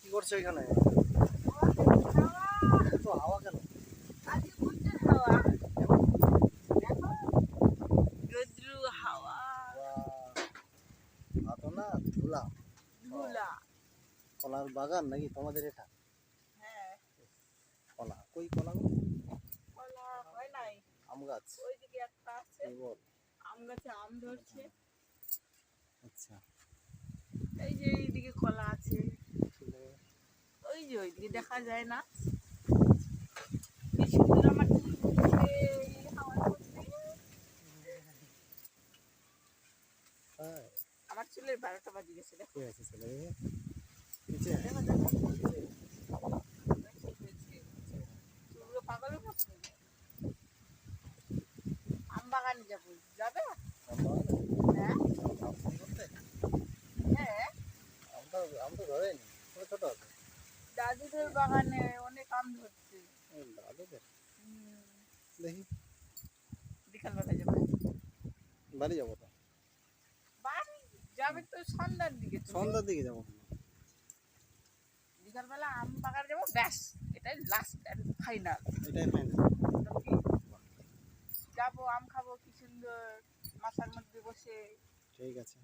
কি করছো এখানে? তো হাওয়া কেন? হাওয়া না, ধুলা। কলার বাগান নাকি তোমাদের এটা? কলা কই কলা গো? আম গাছ এই বল। আম গাছে আম ধরছে। আচ্ছা এই যে এইদিকে কলা আছে, ওই যে ওইদিকে দেখা যায় না। কি সুন্দর আমার চুল উঠছে এই হাওয়ার মধ্যে। আমার চুলের 12টা বাজে গেছে, দেখো ঠিক আছে চলে যাবে নিচে। দেখো দেখো চুলগুলো পাগলের মতো। আম বাগানে যাবো, যাবে? হ্যাঁ হ্যাঁ, আম তো ধরেনি, ছোট আছে। দাদুদের বাগানে অনেক আম ধরছে। দাদুদের দেখি বিকালবেলা যাবে। বাড়ি যাবো তো। বাড়ি যাবে তো সন্ধ্যার দিকে, সন্ধ্যার দিকে যাবো। বিকালবেলা আম বাগানে যাবো, ব্যাস এটাই লাস্ট অ্যান্ড ফাইনাল। এটাই ফাইনাল। যাবো, আম খাবো, কি সুন্দর মাথার মধ্যে বসে। ঠিক আছে।